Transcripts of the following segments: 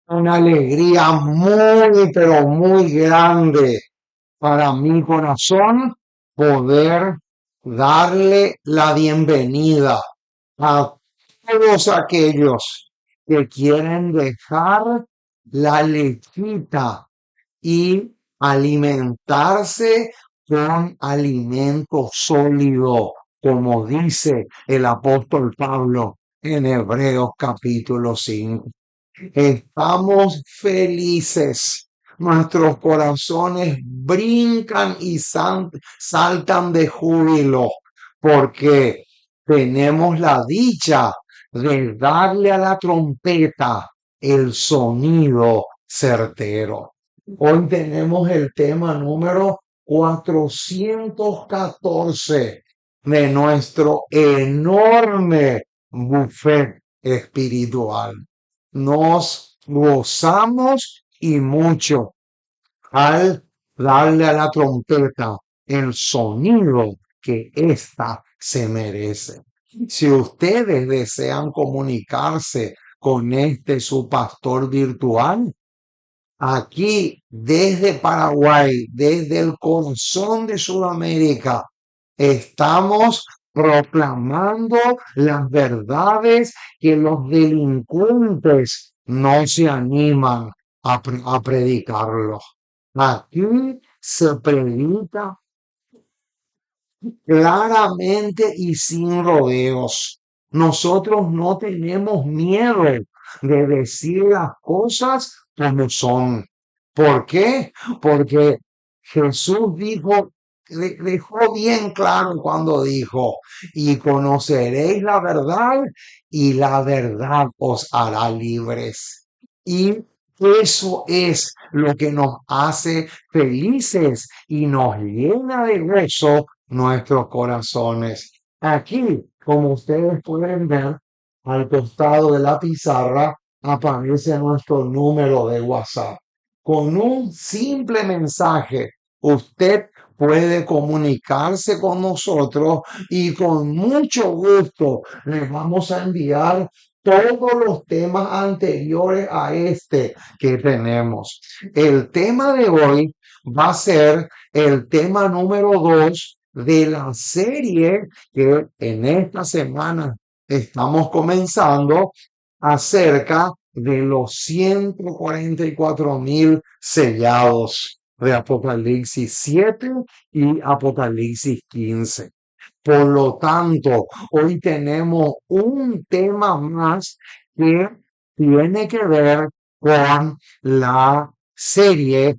una alegría muy, pero muy grande para mi corazón poder darle la bienvenida a todos aquellos que quieren dejar la lechita y alimentarse con alimento sólido, como dice el apóstol Pablo en Hebreos capítulo 5. Estamos felices. Nuestros corazones brincan y saltan de júbilo porque tenemos la dicha de darle a la trompeta el sonido certero. Hoy tenemos el tema número 414 de nuestro enorme buffet espiritual. Nos gozamos y mucho al darle a la trompeta el sonido que ésta se merece. Si ustedes desean comunicarse con este su pastor virtual, aquí desde Paraguay, desde el corazón de Sudamérica, estamos proclamando las verdades que los delincuentes no se animan a predicarlo. Aquí se predica claramente y sin rodeos. Nosotros no tenemos miedo de decir las cosas como son. ¿Por qué? Porque Jesús dijo, dejó bien claro cuando dijo, y conoceréis la verdad y la verdad os hará libres. Y eso es lo que nos hace felices y nos llena de gozo nuestros corazones. Aquí, como ustedes pueden ver, al costado de la pizarra aparece nuestro número de WhatsApp. Con un simple mensaje, usted puede comunicarse con nosotros y con mucho gusto les vamos a enviar todos los temas anteriores a este que tenemos. El tema de hoy va a ser el tema número 2 de la serie que en esta semana estamos comenzando acerca de los 144,000 sellados de Apocalipsis 7 y Apocalipsis 15. Por lo tanto, hoy tenemos un tema más que tiene que ver con la serie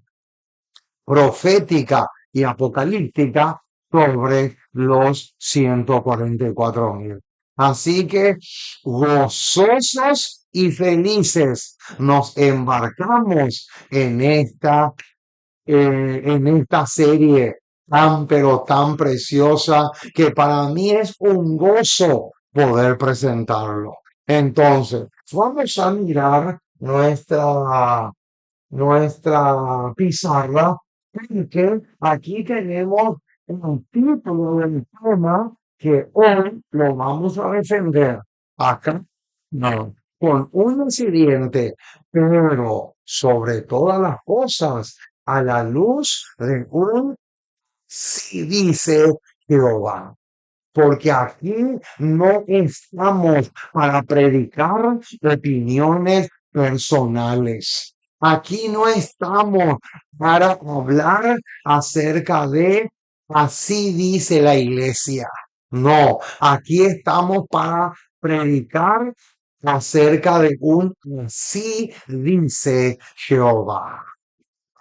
profética y apocalíptica sobre los 144,000. Así que gozosos y felices nos embarcamos en esta serie tan pero tan preciosa que para mí es un gozo poder presentarlo. Entonces, vamos a mirar nuestra pizarra, porque aquí tenemos el título del tema que hoy lo vamos a defender. Acá, no, con un siguiente, pero sobre todas las cosas, a la luz de un sí dice Jehová. Porque aquí no estamos para predicar opiniones personales. Aquí no estamos para hablar acerca de así dice la iglesia. No, aquí estamos para predicar acerca de un así dice Jehová.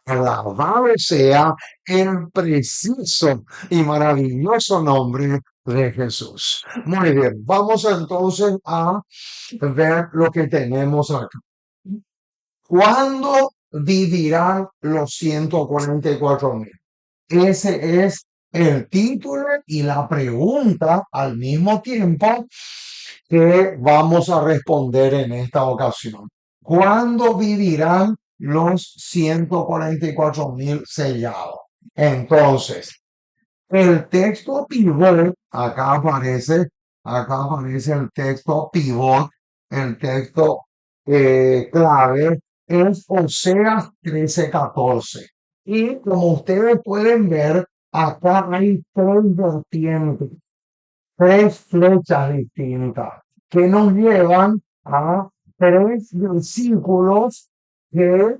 Alabado sea el preciso y maravilloso nombre de Jesús. Muy bien, vamos entonces a ver lo que tenemos acá. ¿Cuándo vivirán los 144,000? Ese es el título y la pregunta al mismo tiempo que vamos a responder en esta ocasión. ¿Cuándo vivirán los 144,000 sellados? Entonces, el texto pivot, acá aparece el texto pivot, el texto clave es Oseas 13:14. Y como ustedes pueden ver, acá hay tres vertientes, tres flechas distintas que nos llevan a tres versículos que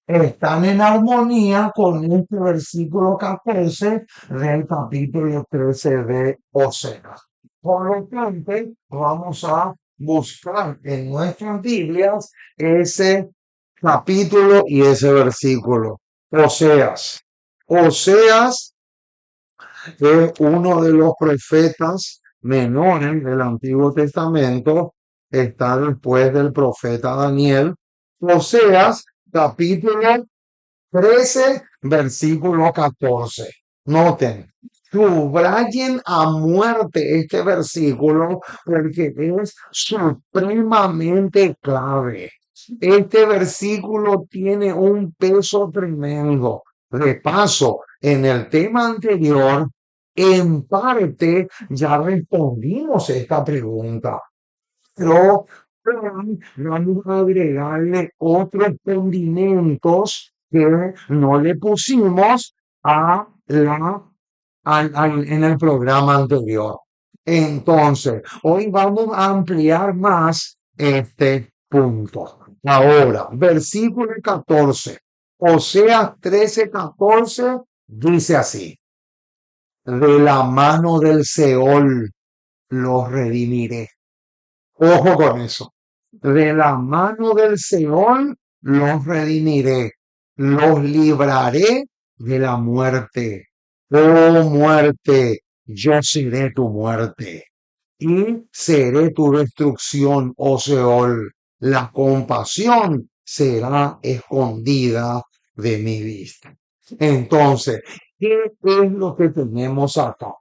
están en armonía con este versículo 14 del capítulo 13 de Oseas. Por lo tanto, vamos a buscar en nuestras Biblias ese capítulo y ese versículo. Oseas. Oseas es uno de los profetas menores del Antiguo Testamento, está después del profeta Daniel. Oseas, capítulo 13, versículo 14. Noten, subrayen a muerte este versículo porque es supremamente clave. Este versículo tiene un peso tremendo. De paso, en el tema anterior, en parte ya respondimos esta pregunta, pero vamos a agregarle otros condimentos que no le pusimos a en el programa anterior. Entonces, hoy vamos a ampliar más este punto. Ahora, versículo 14, Oseas 13:14 dice así: de la mano del Seol los redimiré. Ojo con eso. De la mano del Seol los redimiré, los libraré de la muerte. Oh muerte, yo seré tu muerte y seré tu destrucción, oh Seol. La compasión será escondida de mi vista. Entonces, ¿qué es lo que tenemos acá?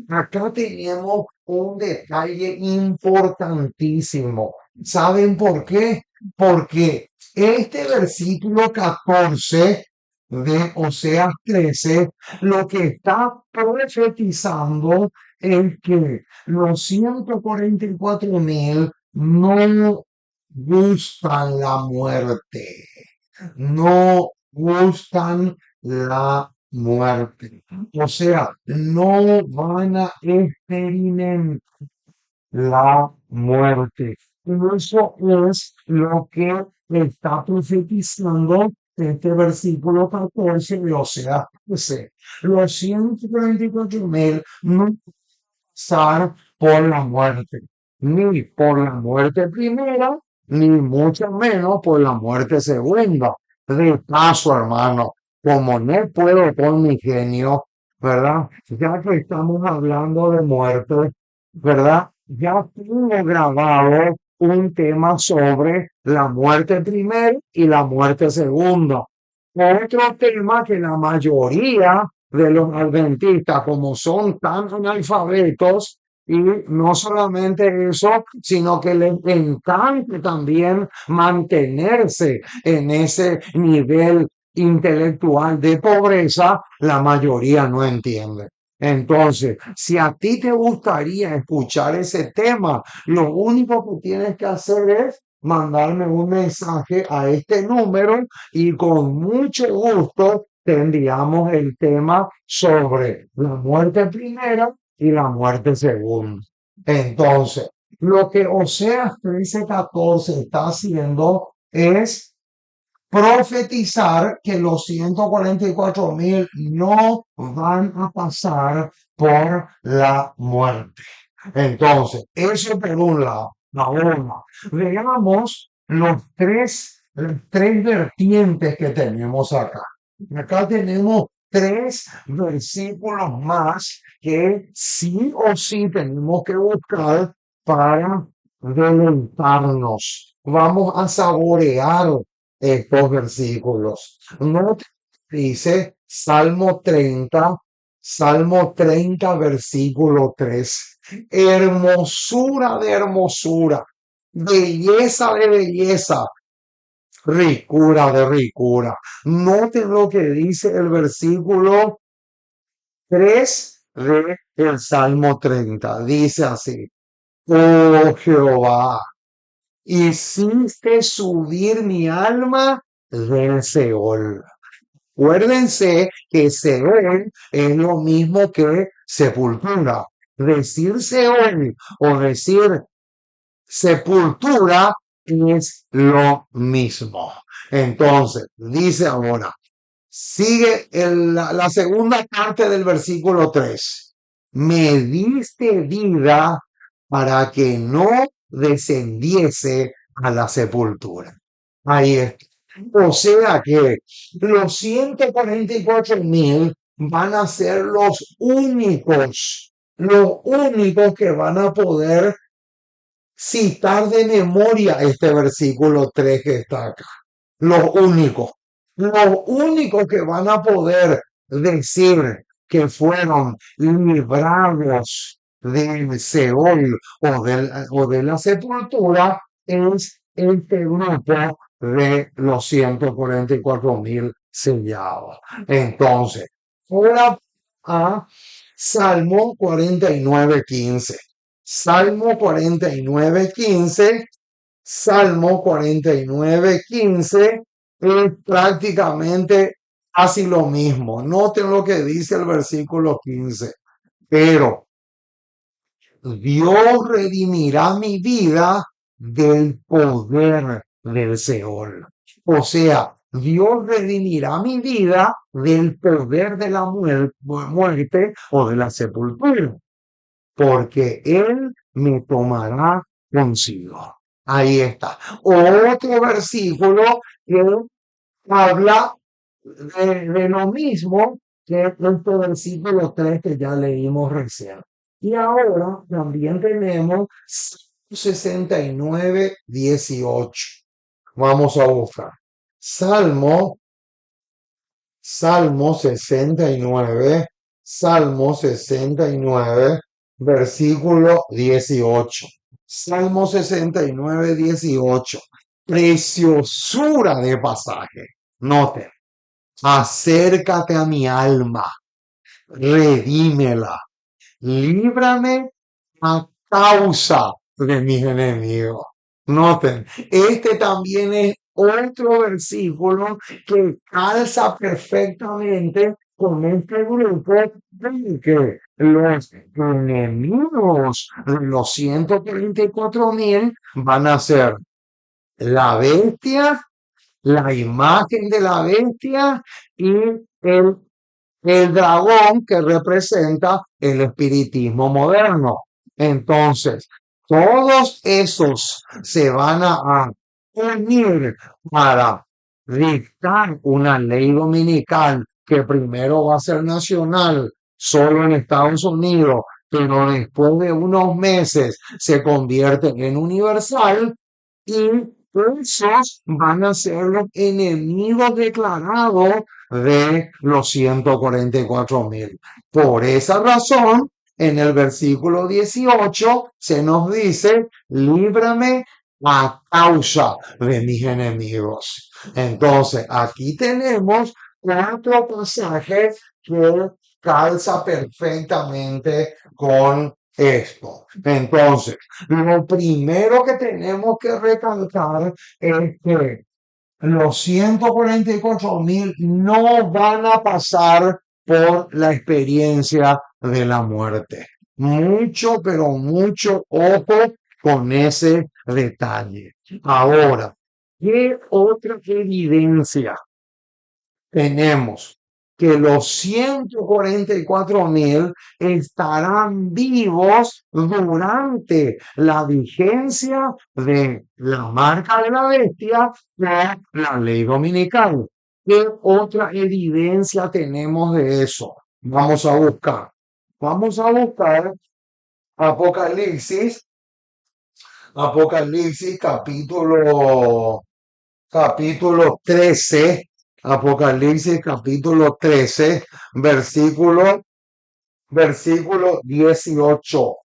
Acá tenemos un detalle importantísimo. ¿Saben por qué? Porque este versículo 14 de Oseas 13 lo que está profetizando es que los 144,000 no gustan la muerte, no gustan la muerte. O sea, no van a experimentar la muerte. Eso es lo que está profetizando este versículo 14 de Oseas 13. Los 144,000 no pasar por la muerte, ni por la muerte primera, ni mucho menos por la muerte segunda. De paso, hermano, como no puedo con mi genio, ¿verdad? Ya que estamos hablando de muerte, ¿verdad? Ya tengo grabado un tema sobre la muerte primera y la muerte segunda. Otro tema que la mayoría de los adventistas, como son tan analfabetos, y no solamente eso, sino que les encanta también mantenerse en ese nivel intelectual de pobreza, la mayoría no entiende. Entonces, si a ti te gustaría escuchar ese tema, lo único que tienes que hacer es mandarme un mensaje a este número y con mucho gusto te enviamos el tema sobre la muerte primera y la muerte segunda. Entonces, lo que Oseas 13:14 está haciendo es profetizar que los 144,000 no van a pasar por la muerte. Entonces, eso por un lado. Ahora, veamos las tres vertientes que tenemos acá. Acá tenemos tres versículos más que sí o sí tenemos que buscar para deleitarnos. Vamos a saborear estos versículos. No dice Salmo 30, versículo 3. Hermosura de hermosura, belleza de belleza, ricura de ricura. Noten lo que dice el versículo 3 de el Salmo 30. Dice así: oh Jehová, hiciste subir mi alma del Seol. Acuérdense que Seol es lo mismo que sepultura. Decir Seol o decir sepultura es lo mismo. Entonces, dice ahora, sigue la segunda parte del versículo 3. Me diste vida para que no descendiese a la sepultura. Ahí está. O sea que los 144.000 van a ser los únicos que van a poder citar de memoria este versículo 3 que está acá. Los únicos que van a poder decir que fueron librados del Seol o de la sepultura es este grupo de los 144.000 sellados. Entonces, ahora a Salmo 49:15. Salmo 49:15. Salmo 49:15 es prácticamente casi lo mismo. Noten lo que dice el versículo 15. Pero Dios redimirá mi vida del poder del Seol. O sea, Dios redimirá mi vida del poder de la muerte o de la sepultura, porque Él me tomará consigo. Ahí está. Otro versículo que habla de lo mismo que este versículo 3 que ya leímos recién. Y ahora también tenemos 69:18. Vamos a buscar. Salmo, Salmo 69, Salmo 69, versículo 18. Salmo 69:18. Preciosura de pasaje. Noten. Acércate a mi alma, redímela, líbrame a causa de mis enemigos. Noten, este también es otro versículo que calza perfectamente con este grupo de que los enemigos de los 144.000 van a ser la bestia, la imagen de la bestia y el, el dragón que representa el espiritismo moderno. Entonces, todos esos se van a unir para dictar una ley dominical que primero va a ser nacional solo en Estados Unidos, pero después de unos meses se convierte en universal y esos van a ser los enemigos declarados de los 144.000. Por esa razón, en el versículo 18 se nos dice, líbrame a causa de mis enemigos. Entonces, aquí tenemos cuatro pasajes que calza perfectamente con esto. Entonces, lo primero que tenemos que recalcar es que los 144.000 no van a pasar por la experiencia de la muerte. Mucho, pero mucho ojo con ese detalle. Ahora, ¿qué otra evidencia tenemos? Que los 144.000 estarán vivos durante la vigencia de la marca de la bestia o la ley dominical. ¿Qué otra evidencia tenemos de eso? Vamos a buscar. Vamos a buscar Apocalipsis, Apocalipsis capítulo 13, Apocalipsis capítulo 13, versículo 18.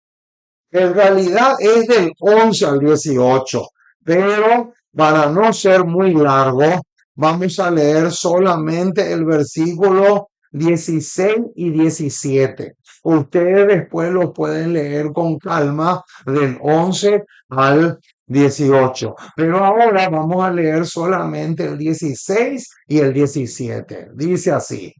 En realidad es del 11 al 18, pero para no ser muy largo, vamos a leer solamente el versículo 16 y 17. Ustedes después lo pueden leer con calma del 11 al 18. Pero ahora vamos a leer solamente el 16 y el 17. Dice así: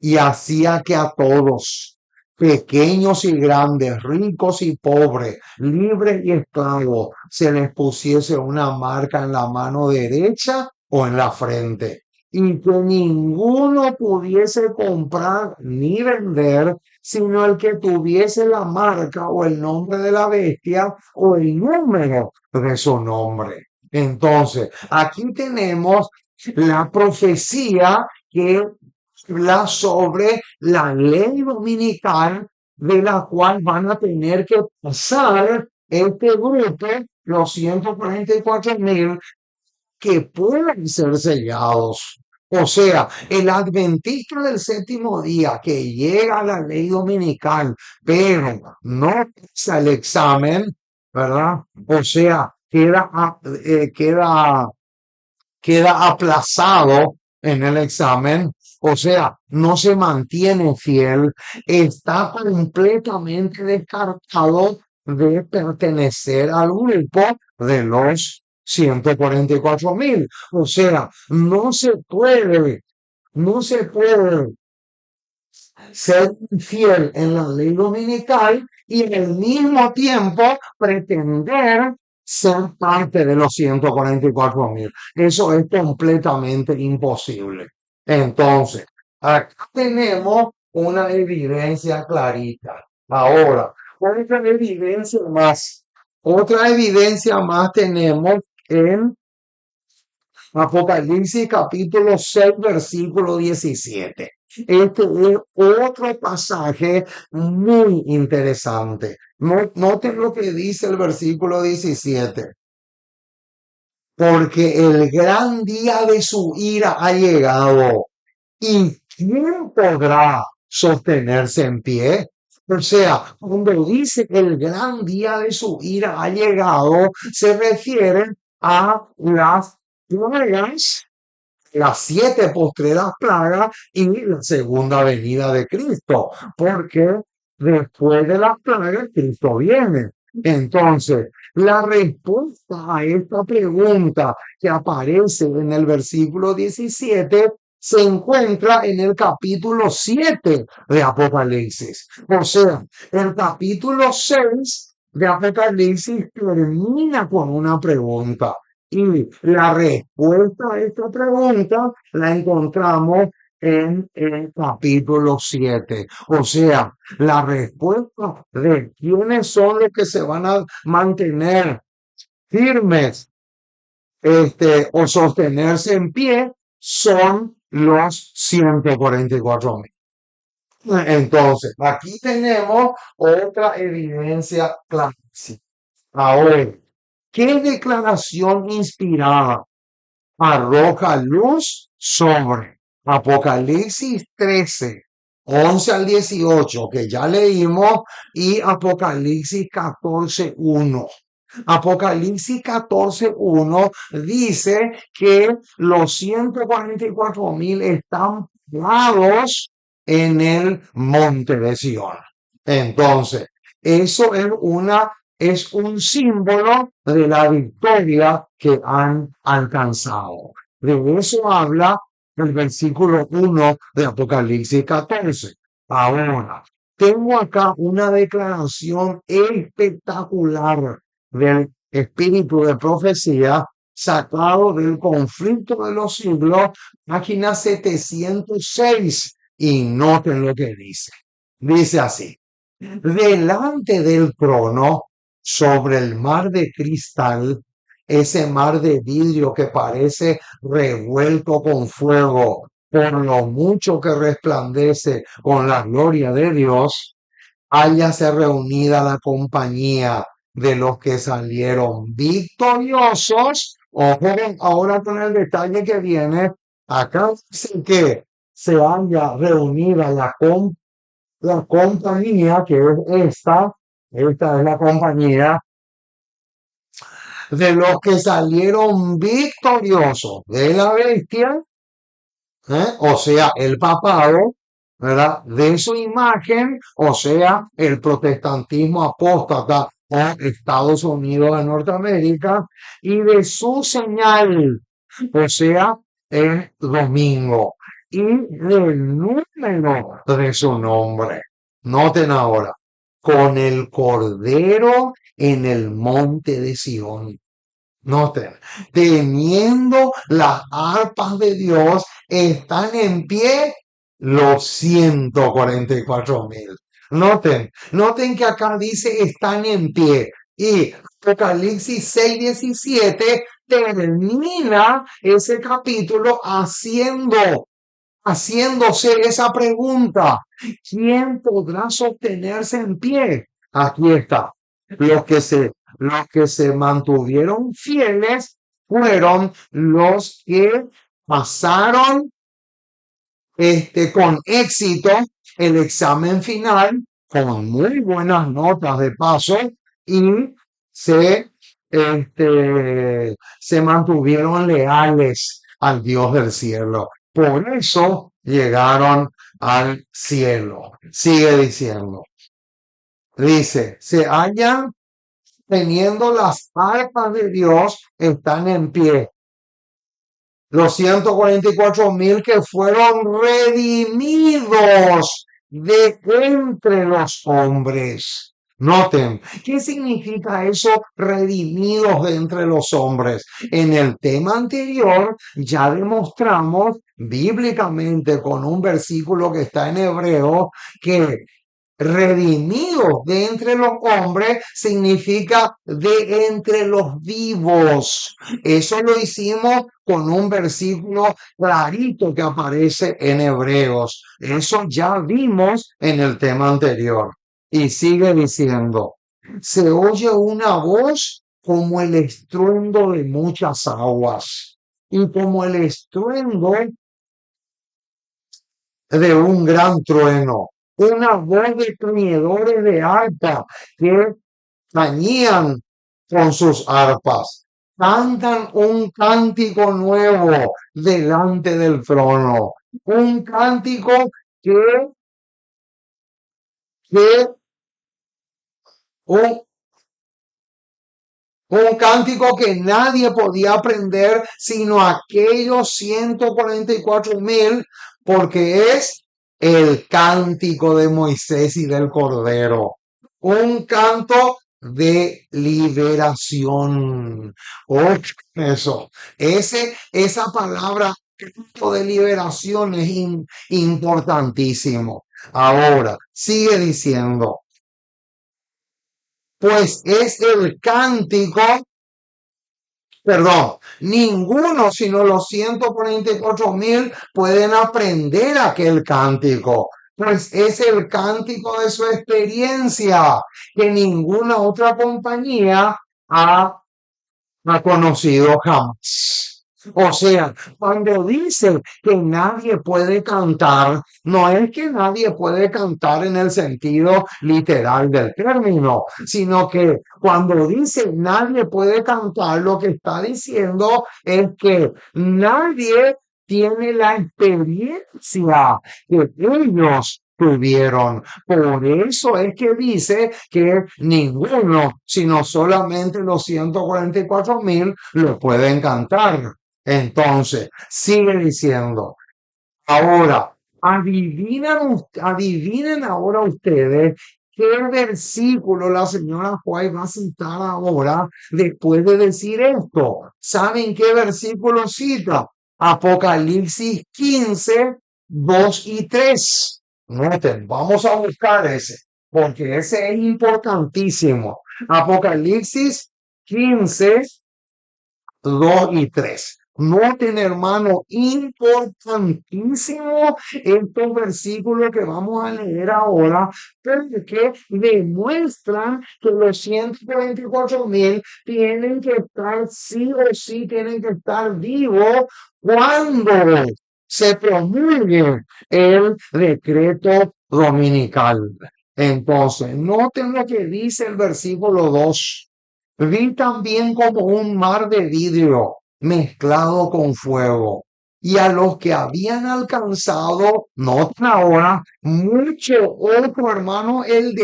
y hacía que a todos, pequeños y grandes, ricos y pobres, libres y esclavos, se les pusiese una marca en la mano derecha o en la frente, y que ninguno pudiese comprar ni vender, sino el que tuviese la marca o el nombre de la bestia o el número de su nombre. Entonces, aquí tenemos la profecía que habla sobre la ley dominical de la cual van a tener que pasar este grupo, los 144.000, que pueden ser sellados. O sea, el adventista del séptimo día que llega a la ley dominical, pero no pasa el examen, ¿verdad? O sea, queda aplazado en el examen, o sea, no se mantiene fiel, está completamente descartado de pertenecer al grupo de los 144.000. O sea, no se puede ser fiel en la ley dominical y al mismo tiempo pretender ser parte de los 144.000. Eso es completamente imposible. Entonces, acá tenemos una evidencia clarita. Ahora, otra evidencia más tenemos en Apocalipsis capítulo 6, versículo 17. Este es otro pasaje muy interesante. Noten lo que dice el versículo 17. Porque el gran día de su ira ha llegado. ¿Y quién podrá sostenerse en pie? O sea, cuando dice el gran día de su ira ha llegado, se refiere a las plagas, las 7 postreras plagas y la segunda venida de Cristo, porque después de las plagas Cristo viene. Entonces, la respuesta a esta pregunta que aparece en el versículo 17 se encuentra en el capítulo 7 de Apocalipsis. O sea, el capítulo 6 de Apocalipsis termina con una pregunta. Y la respuesta a esta pregunta la encontramos en el capítulo 7. O sea, la respuesta de quiénes son los que se van a mantener firmes o sostenerse en pie son los 144.000. Entonces, aquí tenemos otra evidencia clásica. Ahora, ¿qué declaración inspirada arroja luz sobre Apocalipsis 13, 11 al 18, que ya leímos, y Apocalipsis 14, 1? Apocalipsis 14:1 dice que los 144.000 están parados en el monte de Sión. Entonces, eso es un símbolo de la victoria que han alcanzado. De eso habla el versículo 1 de Apocalipsis 14. Ahora, tengo acá una declaración espectacular del espíritu de profecía sacado del conflicto de los siglos, página 706. Y noten lo que dice. Dice así: delante del trono, sobre el mar de cristal, ese mar de vidrio que parece revuelto con fuego, por lo mucho que resplandece con la gloria de Dios, hállase reunida la compañía de los que salieron victoriosos. Ojo ahora con el detalle que viene. Acá dice que se haya reunida la compañía, que es esta es la compañía de los que salieron victoriosos de la bestia, o sea, el papado, ¿verdad? De su imagen, o sea, el protestantismo apóstata o Estados Unidos de Norteamérica, y de su señal, o sea, el domingo, y del número de su nombre. Noten ahora, con el Cordero en el monte de Sión. Noten, teniendo las arpas de Dios, están en pie los 144.000. Noten que acá dice están en pie. Y Apocalipsis 6:17 termina ese capítulo haciéndose esa pregunta: ¿quién podrá sostenerse en pie? Aquí está. Los que se mantuvieron fieles fueron los que pasaron con éxito el examen final, con muy buenas notas de paso, y se, se mantuvieron leales al Dios del cielo. Por eso llegaron al cielo. Sigue diciendo. Dice, se hallan teniendo las arpas de Dios, están en pie. Los 144.000 que fueron redimidos de entre los hombres. Noten, ¿qué significa eso, redimidos de entre los hombres? En el tema anterior ya demostramos bíblicamente con un versículo que está en Hebreo que redimidos de entre los hombres significa de entre los vivos. Eso lo hicimos con un versículo clarito que aparece en Hebreos. Eso ya vimos en el tema anterior. Y sigue diciendo, se oye una voz como el estruendo de muchas aguas y como el estruendo de un gran trueno, una voz de tañedores de arpa que tañían con sus arpas. Cantan un cántico nuevo delante del trono, un cántico que un, un cántico que nadie podía aprender sino aquellos 144.000, porque es el cántico de Moisés y del Cordero. Un canto de liberación. Oh, eso. Esa palabra, canto de liberación, es importantísimo. Ahora, sigue diciendo, pues es el cántico. Perdón, ninguno sino los 144.000 pueden aprender aquel cántico, pues es el cántico de su experiencia que ninguna otra compañía ha conocido jamás. O sea, cuando dice que nadie puede cantar, no es que nadie puede cantar en el sentido literal del término, sino que cuando dice nadie puede cantar, lo que está diciendo es que nadie tiene la experiencia que ellos tuvieron. Por eso es que dice que ninguno, sino solamente los 144.000 lo pueden cantar. Entonces, sigue diciendo, ahora, adivinen ahora ustedes qué versículo la señora White va a citar ahora después de decir esto. ¿Saben qué versículo cita? Apocalipsis 15, 2 y 3. Noten, vamos a buscar ese, porque ese es importantísimo. Apocalipsis 15, 2 y 3. Noten, hermano, importantísimo estos versículos que vamos a leer ahora, porque demuestran que los 144.000 tienen que estar sí o sí, tienen que estar vivos cuando se promulgue el decreto dominical. Entonces, noten lo que dice el versículo 2. Vi también como un mar de vidrio mezclado con fuego. Y a los que habían alcanzado, no ahora, mucho ojo, hermano, el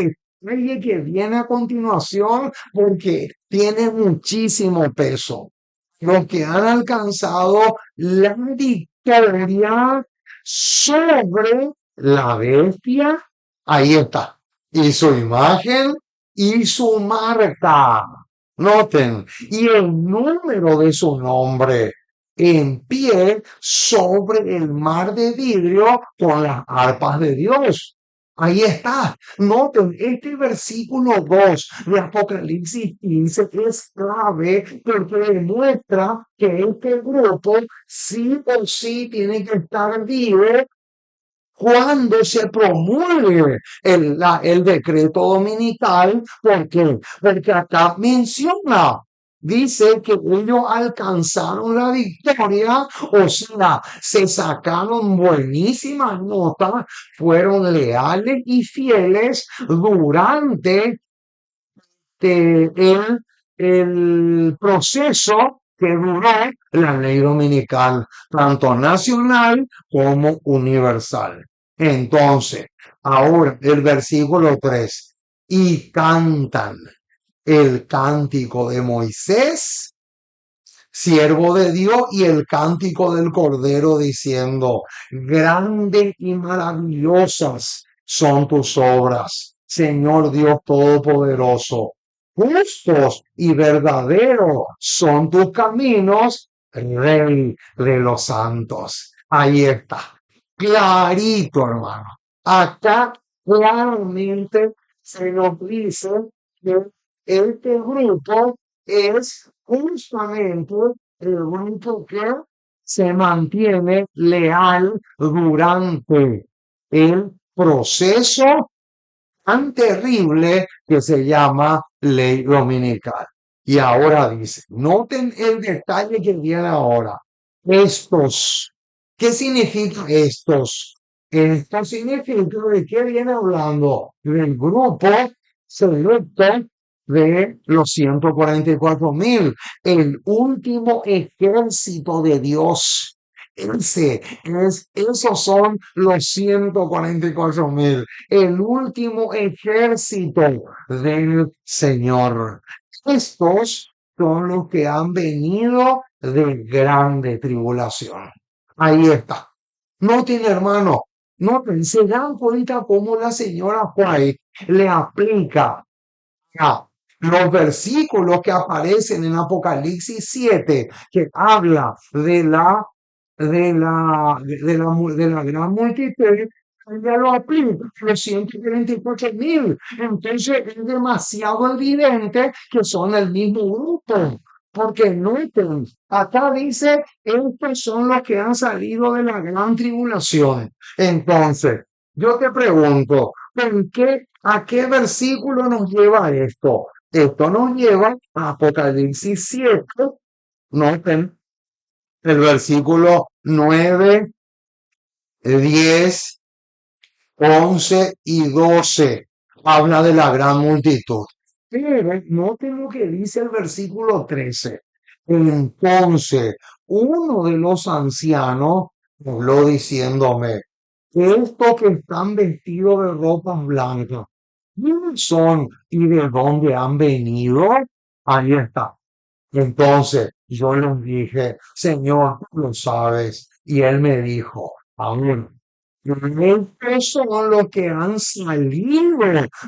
detalle que viene a continuación porque tiene muchísimo peso. Los que han alcanzado la victoria sobre la bestia, ahí está, y su imagen y su marca. Noten, y el número de su nombre en pie sobre el mar de vidrio con las arpas de Dios. Ahí está. Noten, este versículo 2 de Apocalipsis 15 es clave porque demuestra que este grupo sí o sí tiene que estar vivo cuando se promulgue el decreto dominical. ¿Por qué? Porque acá menciona, dice que ellos alcanzaron la victoria, o sea, se sacaron buenísimas notas, fueron leales y fieles durante el proceso que duró la ley dominical, tanto nacional como universal. Entonces, ahora el versículo 3, y cantan el cántico de Moisés, siervo de Dios, y el cántico del Cordero diciendo, grandes y maravillosas son tus obras, Señor Dios Todopoderoso. Justos y verdaderos son tus caminos, Rey de los santos. Ahí está. Clarito, hermano. Acá claramente se nos dice que este grupo es justamente el grupo que se mantiene leal durante el proceso tan terrible que se llama ley dominical. Y ahora dice, noten el detalle que viene ahora. Estos, ¿qué significa estos? Esto significa de qué viene hablando del grupo selecto de los 144.000, el último ejército de Dios. Esos son los 144.000, el último ejército del Señor. Estos son los que han venido de grande tribulación. Ahí está. Noten, hermano, noten, se dan cuenta cómo la señora White le aplica los versículos que aparecen en Apocalipsis 7, que habla de la gran multitud, ya lo aplica, los 144.000. Entonces es demasiado evidente que son el mismo grupo. Porque noten, acá dice, estos son los que han salido de la gran tribulación. Entonces, yo te pregunto, ¿a qué versículo nos lleva esto? Esto nos lleva a Apocalipsis 7, noten, el versículo 9, 10, 11 y 12. Habla de la gran multitud. Pero noten lo que dice el versículo 13. Entonces, uno de los ancianos habló diciéndome, estos que están vestidos de ropas blancas, ¿quiénes son y de dónde han venido? Ahí está. Entonces yo les dije, Señor, tú lo sabes. Y él me dijo, aún, estos son los que han salido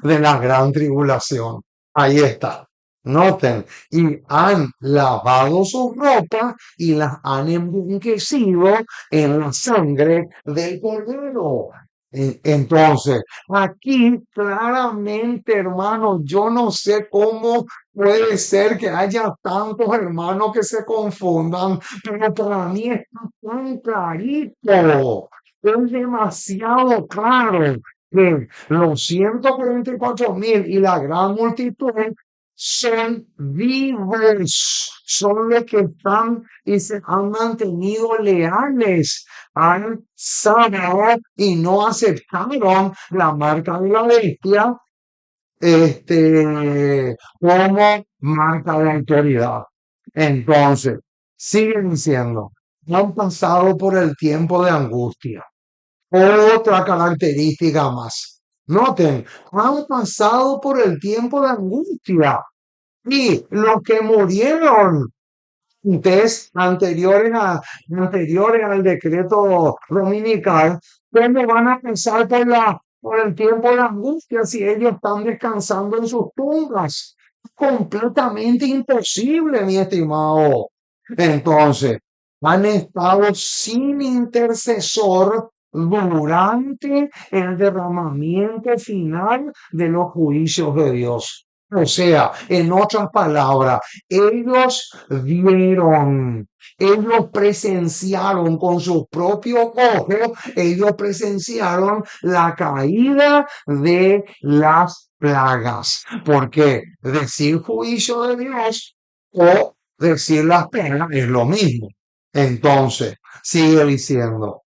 de la gran tribulación. Ahí está. Noten, y han lavado sus ropas y las han emblanquecido en la sangre del Cordero. Entonces, aquí claramente, hermano, yo no sé cómo puede ser que haya tantos hermanos que se confundan, pero para mí está tan clarito. Es demasiado claro que los 144.000 y la gran multitud son vivos, son los que están y se han mantenido leales al sábado y no aceptaron la marca de la bestia como marca de autoridad. Entonces, siguen diciendo, han pasado por el tiempo de angustia. Otra característica más. Noten, han pasado por el tiempo de angustia y los que murieron anteriores anteriores al decreto dominical, ¿cómo van a pasar por el tiempo de angustia si ellos están descansando en sus tumbas? Completamente imposible, mi estimado. Entonces, han estado sin intercesor durante el derramamiento final de los juicios de Dios. O sea, en otras palabras, ellos vieron, ellos presenciaron con sus propios ojos, ellos presenciaron la caída de las plagas. Porque decir juicio de Dios o decir las plagas es lo mismo. Entonces, sigue diciendo,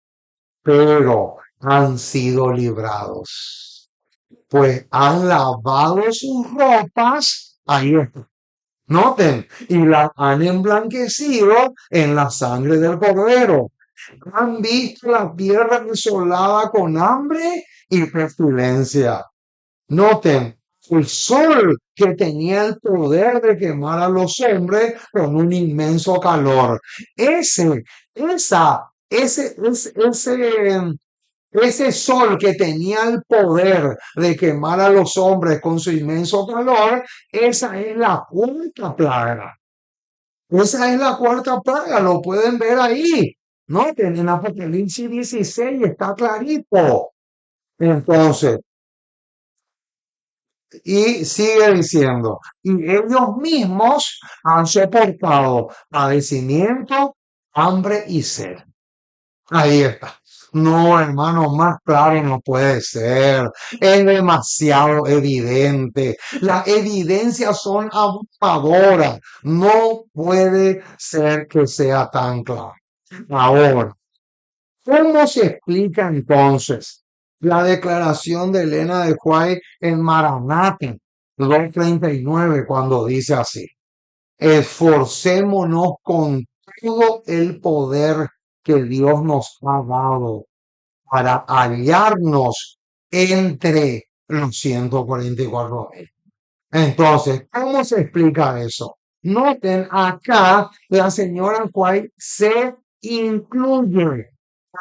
pero han sido librados, pues han lavado sus ropas, ahí está. Noten, y las han emblanquecido en la sangre del cordero. Han visto la tierra desolada con hambre y pestilencia. Noten, el sol que tenía el poder de quemar a los hombres con un inmenso calor. Ese, ese sol que tenía el poder de quemar a los hombres con su inmenso calor, esa es la cuarta plaga. Esa es la cuarta plaga, lo pueden ver ahí. Noten, en Apocalipsis 16 está clarito. Entonces, y sigue diciendo, y ellos mismos han soportado padecimiento, hambre y sed. Ahí está. No, hermano, más claro no puede ser. Es demasiado evidente. Las evidencias son abrumadoras. No puede ser que sea tan claro. Ahora, ¿cómo se explica entonces la declaración de Elena de White en Maranate 2:39 cuando dice así? Esforcémonos con todo el poder que Dios nos ha dado para hallarnos entre los 144.000. Entonces, ¿cómo se explica eso? Noten acá, la señora White se incluye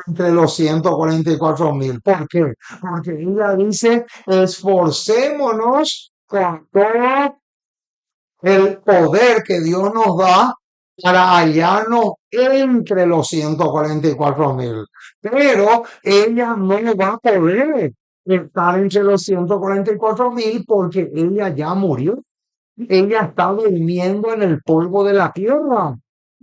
entre los 144.000. ¿Por qué? Porque ella dice, esforcémonos con todo el poder que Dios nos da para hallarnos entre los 144.000. Pero ella no va a poder estar entre los 144.000 porque ella ya murió. Ella está durmiendo en el polvo de la tierra.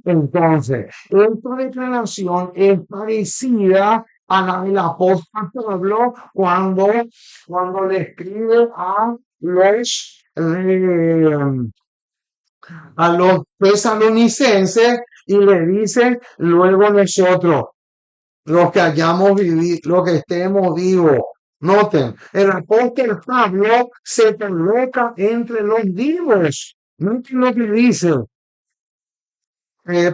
Entonces, esta declaración es parecida a la del apóstol Pablo cuando le escribe a los tesalonicenses y le dice, luego nosotros, los que hayamos vivido, los que estemos vivos. Noten, el apóstol Pablo se coloca entre los vivos. Noten lo que dice.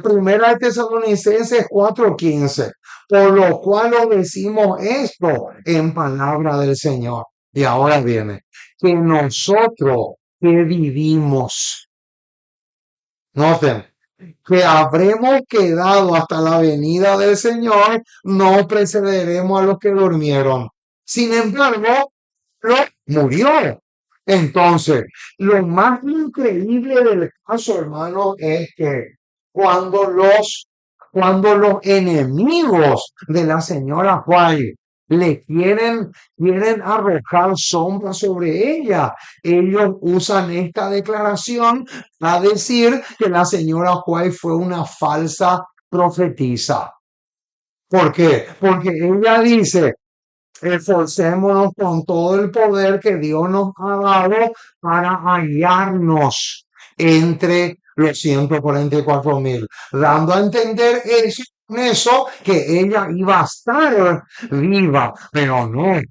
Primera de Tesalonicenses 4:15. Por lo cual os decimos esto en palabra del Señor. Y ahora viene, que nosotros que vivimos, noten, que habremos quedado hasta la venida del Señor, no precederemos a los que durmieron. Sin embargo, no murió. Entonces, lo más increíble del caso, hermano, es que cuando los, cuando los enemigos de la señora White quieren arrojar sombra sobre ella, ellos usan esta declaración a decir que la señora White fue una falsa profetisa. ¿Por qué? Porque ella dice, esforcémonos con todo el poder que Dios nos ha dado para hallarnos entre los 144.000, dando a entender eso que ella iba a estar viva, pero no.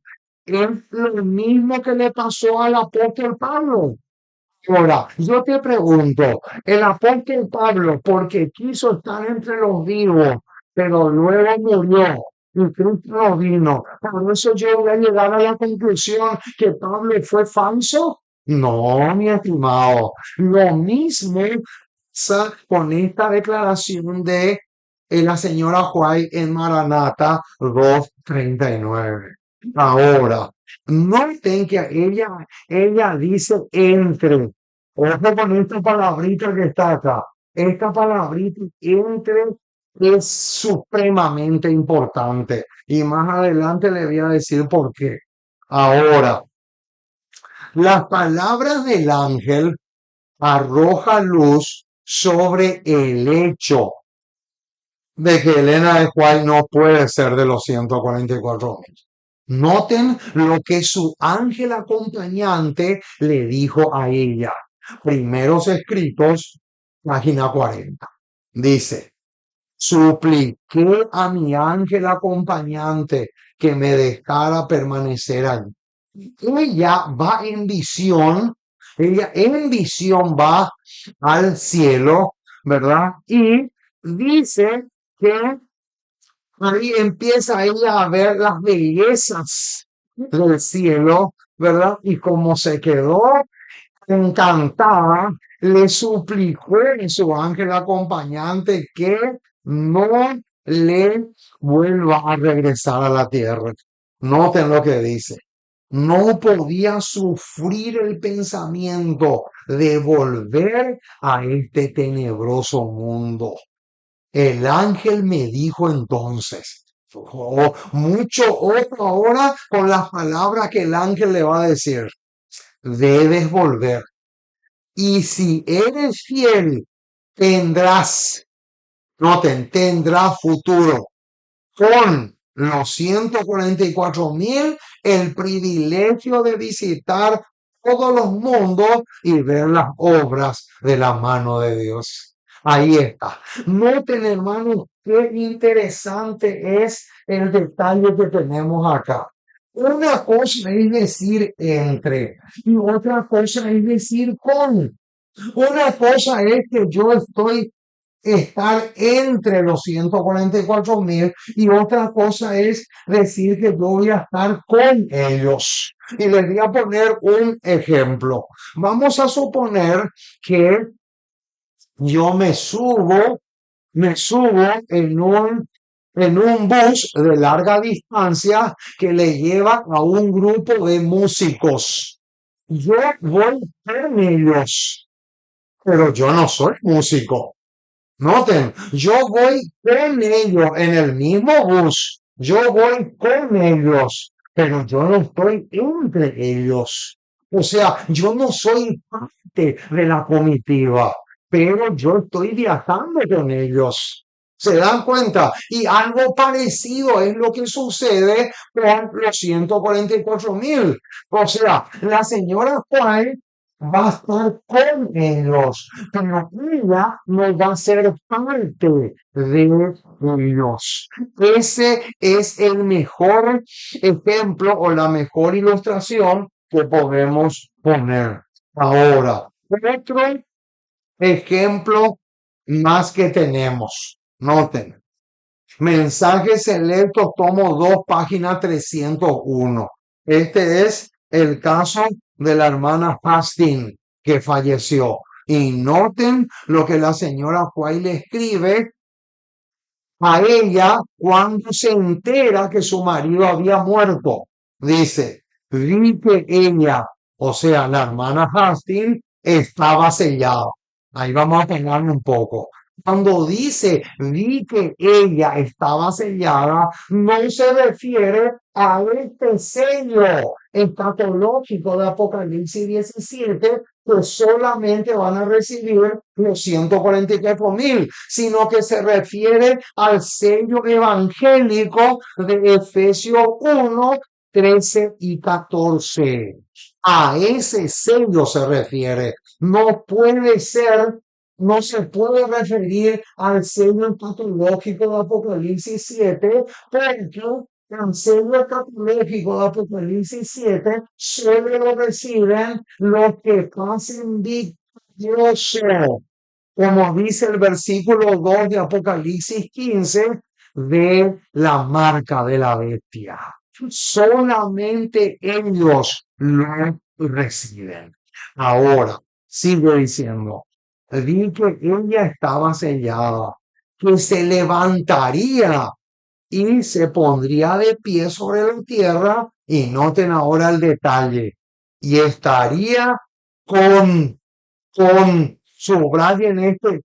Es lo mismo que le pasó al apóstol Pablo. Ahora, yo te pregunto, el apóstol Pablo, porque quiso estar entre los vivos, pero luego murió, y Cristo no vino. Por eso yo voy a llegar a la conclusión que Pablo fue falso. No, mi estimado. Lo mismo pasa con esta declaración de la señora White en Maranata 2:39. Ahora, noten que ella dice entre. Ojo con esta palabrita que está acá. Esta palabrita entre es supremamente importante. Y más adelante le voy a decir por qué. Ahora, las palabras del ángel arrojan luz sobre el hecho de que Elena de White no puede ser de los 144.000. Noten lo que su ángel acompañante le dijo a ella. Primeros escritos, página 40. Dice, supliqué a mi ángel acompañante que me dejara permanecer allí. Ella va en visión, ella en visión va al cielo, ¿verdad? Y dice que ahí empieza ella a ver las bellezas del cielo, ¿verdad? Y como se quedó encantada, le suplicó a su ángel acompañante que no le vuelva a regresar a la tierra. Noten lo que dice. No podía sufrir el pensamiento de volver a este tenebroso mundo. El ángel me dijo entonces, mucho ojo ahora con las palabras que el ángel le va a decir. Debes volver. Y si eres fiel, tendrás, noten, tendrás futuro. Con los 144.000, el privilegio de visitar todos los mundos y ver las obras de la mano de Dios. Ahí está. Noten, hermanos, qué interesante es el detalle que tenemos acá. Una cosa es decir entre y otra cosa es decir con. Una cosa es que yo estoy estar entre los 144.000 y otra cosa es decir que yo voy a estar con ellos. Y les voy a poner un ejemplo. Vamos a suponer que yo me subo en un bus de larga distancia que le lleva a un grupo de músicos. Yo voy con ellos, pero yo no soy músico. Noten, yo voy con ellos en el mismo bus, yo voy con ellos, pero yo no estoy entre ellos. O sea, yo no soy parte de la comitiva, pero yo estoy viajando con ellos. ¿Se dan cuenta? Y algo parecido es lo que sucede con los 144.000. O sea, la señora Juárez va a estar con ellos, pero ella no va a ser parte de ellos. Ese es el mejor ejemplo o la mejor ilustración que podemos poner. Ahora, otro ejemplo más que tenemos. Noten. Mensajes selectos, tomo 2, página 301. Este es el caso de la hermana Fasting que falleció. Y noten lo que la señora White le escribe a ella cuando se entera que su marido había muerto. Dice, vi que ella, o sea, la hermana Hastings, estaba sellada. Ahí vamos a pegarle un poco. Cuando dice vi que ella estaba sellada, no se refiere a este sello escatológico de Apocalipsis 17 que solamente van a recibir los 144.000, sino que se refiere al sello evangélico de Efesios 1, 13 y 14. A ese sello se refiere. No se puede referir al sello patológico de Apocalipsis 7, porque el sello escatológico de Apocalipsis 7 solo lo reciben los que pasen victoriosos. Como dice el versículo 2 de Apocalipsis 15, de la marca de la bestia. Solamente ellos lo reciben. Ahora, sigue diciendo, vi que ella estaba sellada, que se levantaría y se pondría de pie sobre la tierra, y noten ahora el detalle, y estaría subrayen este,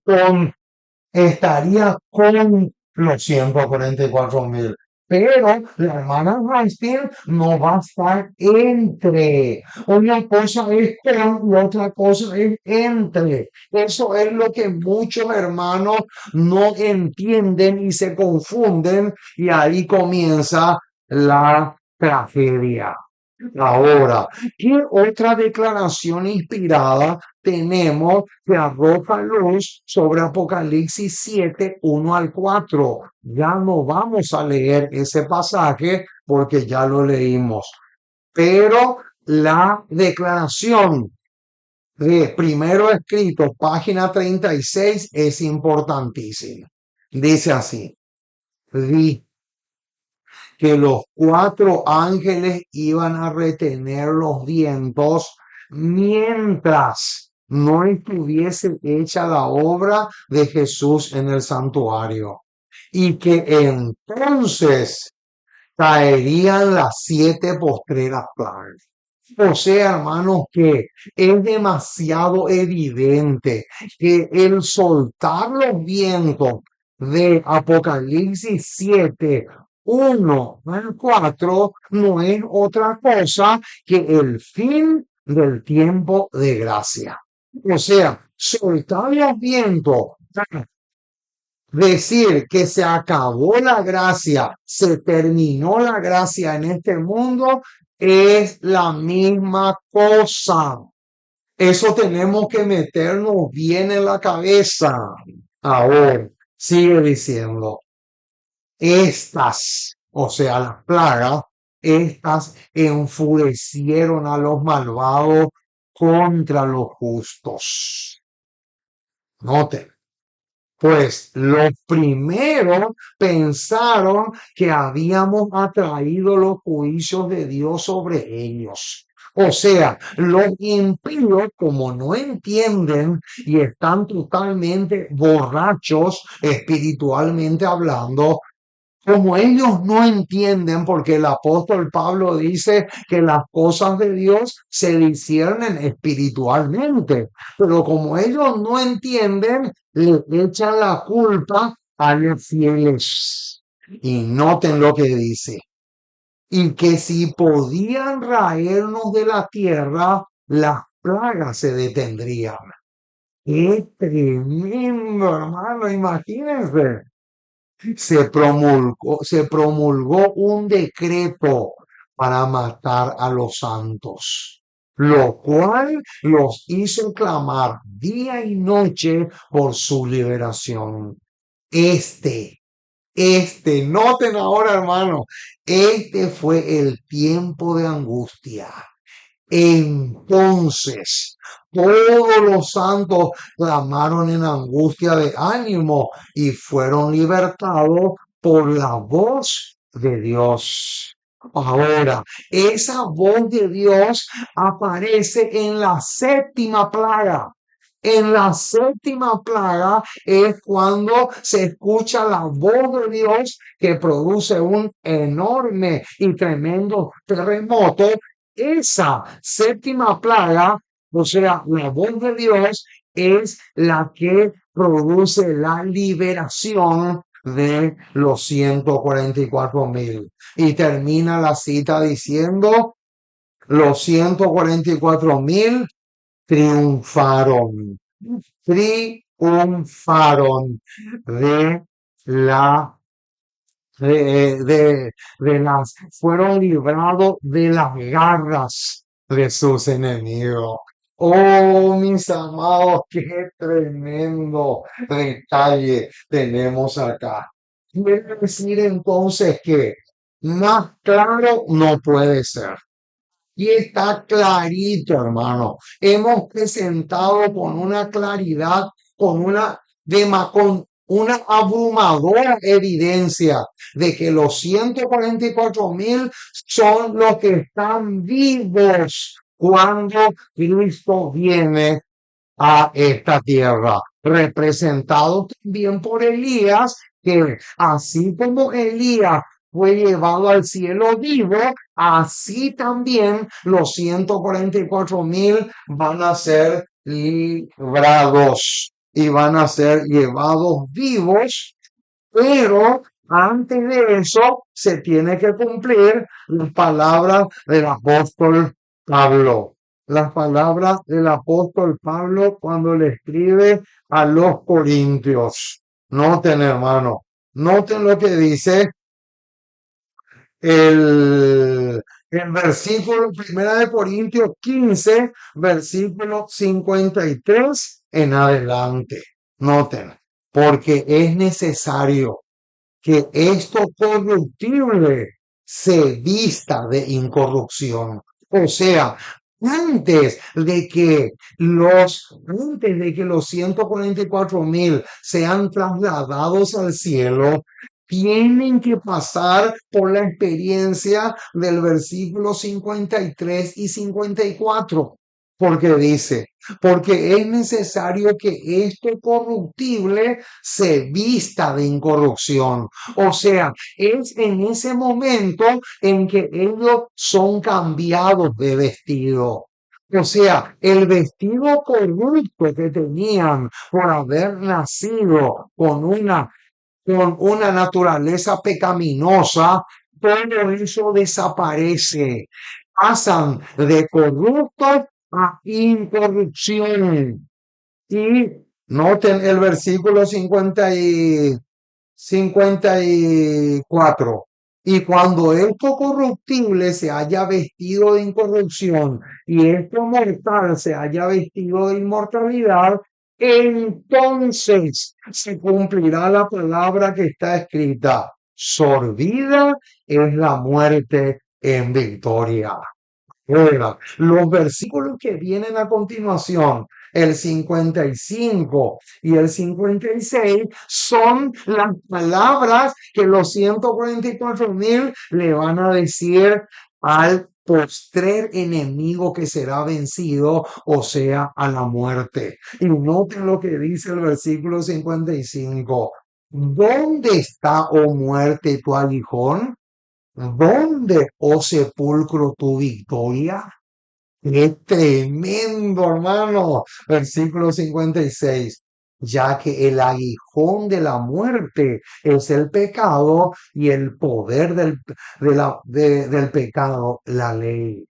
estaría con los 144.000. Pero la hermana Weinstein no va a estar entre. Una cosa es con y otra cosa es entre. Eso es lo que muchos hermanos no entienden y se confunden, y ahí comienza la tragedia. Ahora, ¿qué otra declaración inspirada tenemos que arroja luz sobre Apocalipsis 7, 1 al 4? Ya no vamos a leer ese pasaje porque ya lo leímos, pero la declaración de primero escrito, página 36, es importantísima. Dice así, vi que los 4 ángeles iban a retener los vientos mientras no estuviese hecha la obra de Jesús en el santuario, y que entonces caerían las 7 postreras plagas. O sea, hermanos, que es demasiado evidente que el soltar los vientos de Apocalipsis 7, 1 al 4 no es otra cosa que el fin del tiempo de gracia. O sea, soltar los vientos, decir que se acabó la gracia, se terminó la gracia en este mundo, es la misma cosa. Eso tenemos que meternos bien en la cabeza. Ahora, sigue diciendo, estas, o sea, las plagas, estas enfurecieron a los malvados contra los justos. Noten. Pues los primeros pensaron que habíamos atraído los juicios de Dios sobre ellos. O sea, los impíos, como no entienden y están totalmente borrachos espiritualmente hablando, como ellos no entienden, porque el apóstol Pablo dice que las cosas de Dios se disciernen espiritualmente, pero como ellos no entienden, le echan la culpa a los fieles. Y noten lo que dice, y que si podían raernos de la tierra, las plagas se detendrían. ¡Qué tremendo, hermano! Imagínense. Se promulgó un decreto para matar a los santos, lo cual los hizo clamar día y noche por su liberación. Este, noten ahora, hermano, este fue el tiempo de angustia. Entonces, todos los santos clamaron en angustia de ánimo y fueron libertados por la voz de Dios. Ahora, esa voz de Dios aparece en la 7ª plaga. En la 7ª plaga es cuando se escucha la voz de Dios que produce un enorme y tremendo terremoto. Esa 7ª plaga, o sea, la voz de Dios, es la que produce la liberación de los 144.000. Y termina la cita diciendo, los 144.000 triunfaron, triunfaron de la fueron librados de las garras de sus enemigos. Oh, mis amados, qué tremendo detalle tenemos acá. Quiere decir entonces que más claro no puede ser. Y está clarito, hermano. Hemos presentado con una claridad, con una una abrumadora evidencia de que los 144,000 son los que están vivos cuando Cristo viene a esta tierra, representado también por Elías, que así como Elías fue llevado al cielo vivo, así también los 144,000 van a ser librados y van a ser llevados vivos, pero antes de eso se tiene que cumplir las palabras del apóstol Pablo. Las palabras del apóstol Pablo cuando le escribe a los corintios. Noten, hermano, noten lo que dice el versículo, primera de Corintios 15, versículo 53 en adelante. Noten, porque es necesario que esto corruptible se vista de incorrupción. O sea, antes de que los 144,000 sean trasladados al cielo, tienen que pasar por la experiencia del versículo 53 y 54. Porque dice, porque es necesario que esto corruptible se vista de incorrupción. O sea, es en ese momento en que ellos son cambiados de vestido. O sea, el vestido corrupto que tenían por haber nacido con una naturaleza pecaminosa, todo eso desaparece. Pasan de corruptos a incorrupción. Y noten el versículo 54. Y cuando esto corruptible se haya vestido de incorrupción y esto mortal se haya vestido de inmortalidad, entonces se cumplirá la palabra que está escrita: sorbida es la muerte en victoria. Los versículos que vienen a continuación, el 55 y el 56, son las palabras que los 144,000 le van a decir al postrer enemigo que será vencido, o sea, a la muerte. Y noten lo que dice el versículo 55. ¿Dónde está, oh muerte, tu aguijón? ¿Dónde, oh sepulcro, tu victoria? ¡Qué tremendo, hermano! Versículo 56. Ya que el aguijón de la muerte es el pecado y el poder del pecado, la ley.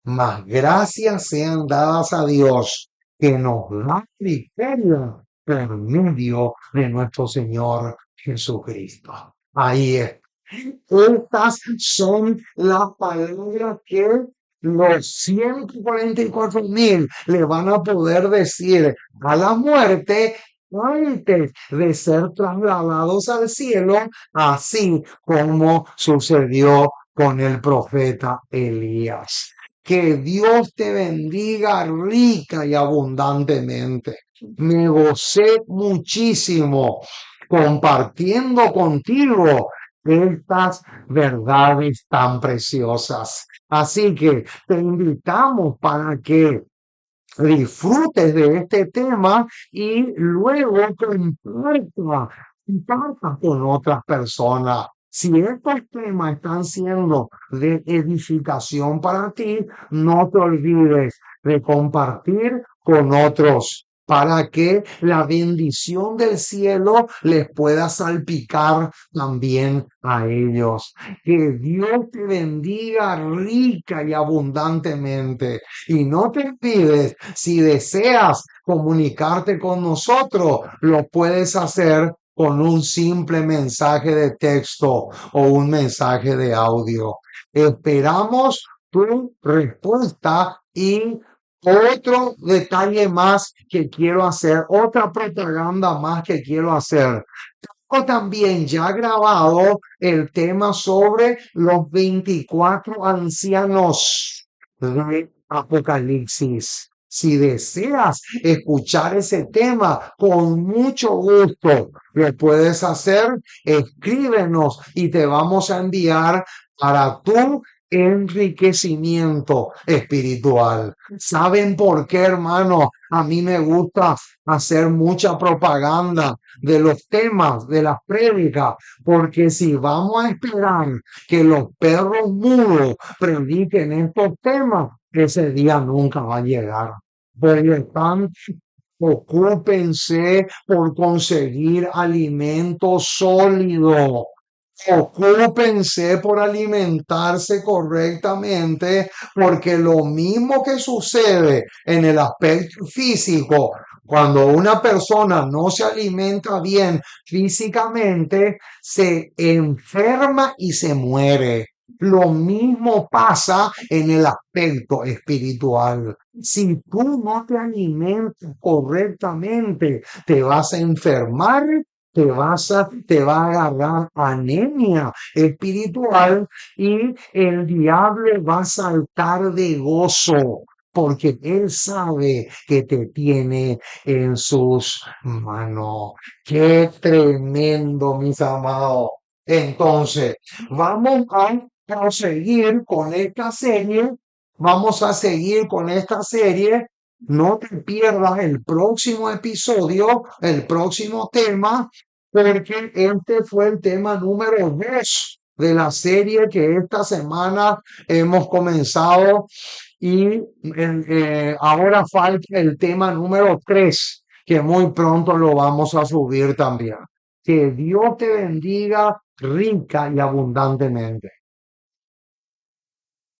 Mas gracias sean dadas a Dios que nos da victoria por medio de nuestro Señor Jesucristo. Ahí es. Estas son las palabras que los 144,000 le van a poder decir a la muerte antes de ser trasladados al cielo, así como sucedió con el profeta Elías. Que Dios te bendiga rica y abundantemente. Me gocé muchísimo compartiendo contigo estas verdades tan preciosas. Así que te invitamos para que disfrutes de este tema y luego compartas con otras personas. Si estos temas están siendo de edificación para ti, no te olvides de compartir con otros para que la bendición del cielo les pueda salpicar también a ellos. Que Dios te bendiga rica y abundantemente. Y no te olvides, si deseas comunicarte con nosotros, lo puedes hacer con un simple mensaje de texto o un mensaje de audio. Esperamos tu respuesta. Y otro detalle más que quiero hacer, otra propaganda más que quiero hacer. Tengo también ya grabado el tema sobre los 24 ancianos de Apocalipsis. Si deseas escuchar ese tema, con mucho gusto lo puedes hacer. Escríbenos y te vamos a enviar para tu enriquecimiento espiritual. ¿Saben por qué, hermano? A mí me gusta hacer mucha propaganda de los temas, de las prédicas, porque si vamos a esperar que los perros mudos prediquen estos temas, ese día nunca va a llegar. Por lo tanto, ocúpense por conseguir alimento sólido. Ocúpense por alimentarse correctamente, porque lo mismo que sucede en el aspecto físico, cuando una persona no se alimenta bien físicamente, se enferma y se muere. Lo mismo pasa en el aspecto espiritual. Si tú no te alimentas correctamente, te vas a enfermar, te va a agarrar anemia espiritual y el diablo va a saltar de gozo porque él sabe que te tiene en sus manos. Qué tremendo, mis amados. Entonces, vamos a proseguir con esta serie. Vamos a seguir con esta serie. No te pierdas el próximo episodio, el próximo tema, porque este fue el tema número 2 de la serie que esta semana hemos comenzado y ahora falta el tema número 3 que muy pronto lo vamos a subir también. Que Dios te bendiga rica y abundantemente.